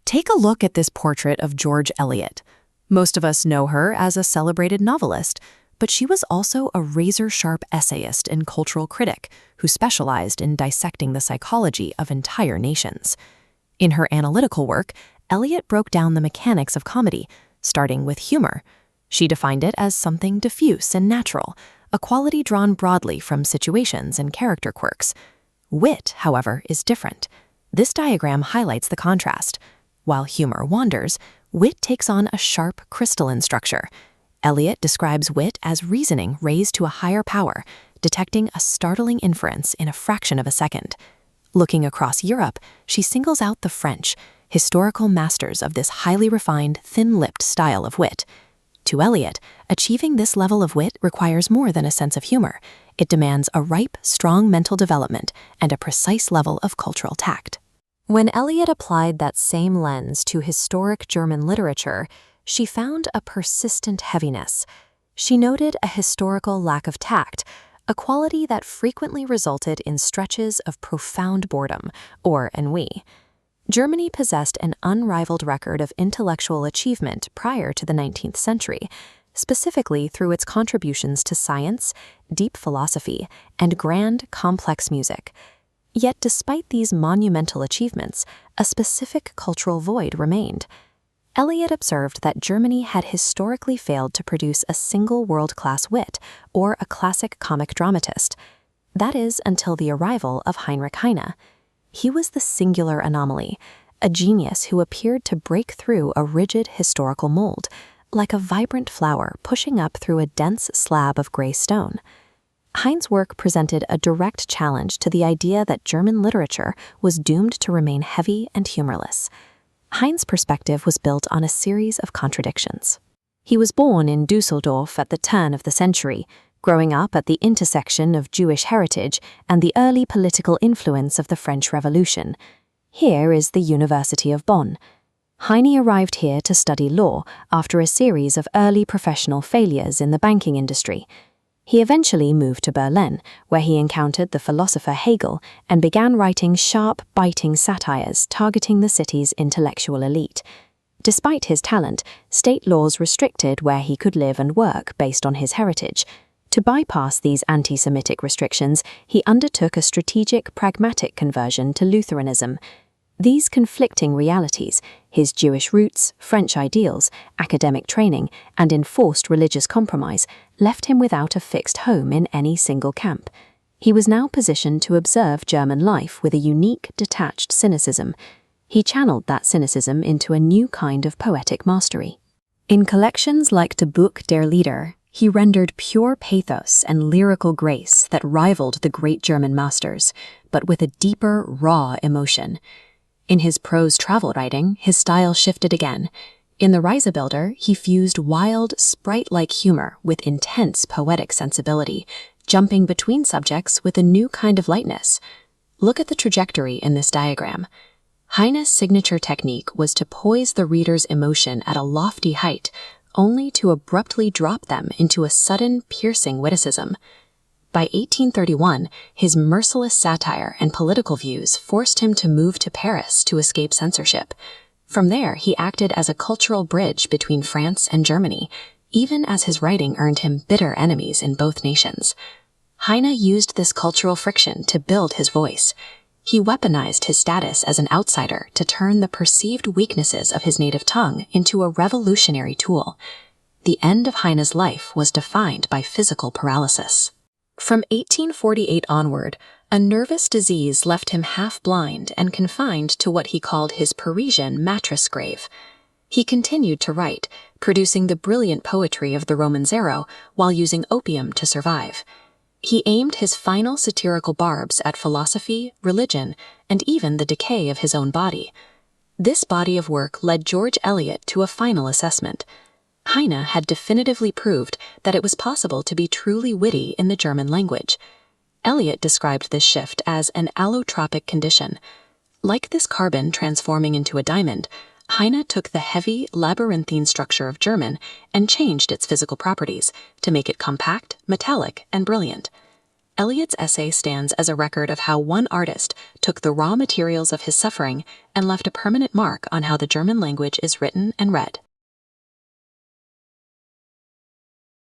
Take a look at this portrait of George Eliot. Most of us know her as a celebrated novelist, but she was also a razor-sharp essayist and cultural critic who specialized in dissecting the psychology of entire nations. In her analytical work, Eliot broke down the mechanics of comedy, starting with humor. She defined it as something diffuse and natural, a quality drawn broadly from situations and character quirks. Wit, however, is different. This diagram highlights the contrast. While humor wanders, wit takes on a sharp, crystalline structure. Eliot describes wit as reasoning raised to a higher power, detecting a startling inference in a fraction of a second. Looking across Europe, she singles out the French, historical masters of this highly refined, thin-lipped style of wit. To Eliot, achieving this level of wit requires more than a sense of humor. It demands a ripe, strong mental development and a precise level of cultural tact. When Eliot applied that same lens to historic German literature, she found a persistent heaviness. She noted a historical lack of tact, a quality that frequently resulted in stretches of profound boredom, or ennui. Germany possessed an unrivaled record of intellectual achievement prior to the 19th century, specifically through its contributions to science, deep philosophy, and grand, complex music. Yet despite these monumental achievements, a specific cultural void remained. Eliot observed that Germany had historically failed to produce a single world-class wit or a classic comic dramatist. That is, until the arrival of Heinrich Heine. He was the singular anomaly, a genius who appeared to break through a rigid historical mold, like a vibrant flower pushing up through a dense slab of gray stone. Heine's work presented a direct challenge to the idea that German literature was doomed to remain heavy and humorless. Heine's perspective was built on a series of contradictions. He was born in Dusseldorf at the turn of the century, growing up at the intersection of Jewish heritage and the early political influence of the French Revolution. Here is the University of Bonn. Heine arrived here to study law after a series of early professional failures in the banking industry. He eventually moved to Berlin, where he encountered the philosopher Hegel and began writing sharp, biting satires targeting the city's intellectual elite. Despite his talent, state laws restricted where he could live and work based on his heritage. To bypass these anti-Semitic restrictions, he undertook a strategic, pragmatic conversion to Lutheranism. These conflicting realities, his Jewish roots, French ideals, academic training, and enforced religious compromise, left him without a fixed home in any single camp. He was now positioned to observe German life with a unique, detached cynicism. He channeled that cynicism into a new kind of poetic mastery. In collections like Die Buch der Lieder, he rendered pure pathos and lyrical grace that rivaled the great German masters, but with a deeper, raw emotion. In his prose travel writing, his style shifted again. In The Reisebilder, he fused wild, sprite-like humor with intense poetic sensibility, jumping between subjects with a new kind of lightness. Look at the trajectory in this diagram. Heine's signature technique was to poise the reader's emotion at a lofty height, only to abruptly drop them into a sudden, piercing witticism. By 1831, his merciless satire and political views forced him to move to Paris to escape censorship. From there, he acted as a cultural bridge between France and Germany, even as his writing earned him bitter enemies in both nations. Heine used this cultural friction to build his voice. He weaponized his status as an outsider to turn the perceived weaknesses of his native tongue into a revolutionary tool. The end of Heine's life was defined by physical paralysis. From 1848 onward, a nervous disease left him half-blind and confined to what he called his Parisian mattress grave. He continued to write, producing the brilliant poetry of the Romanzero while using opium to survive. He aimed his final satirical barbs at philosophy, religion, and even the decay of his own body. This body of work led George Eliot to a final assessment. Heine had definitively proved that it was possible to be truly witty in the German language. Eliot described this shift as an allotropic condition. Like this carbon transforming into a diamond, Heine took the heavy, labyrinthine structure of German and changed its physical properties to make it compact, metallic, and brilliant. Eliot's essay stands as a record of how one artist took the raw materials of his suffering and left a permanent mark on how the German language is written and read.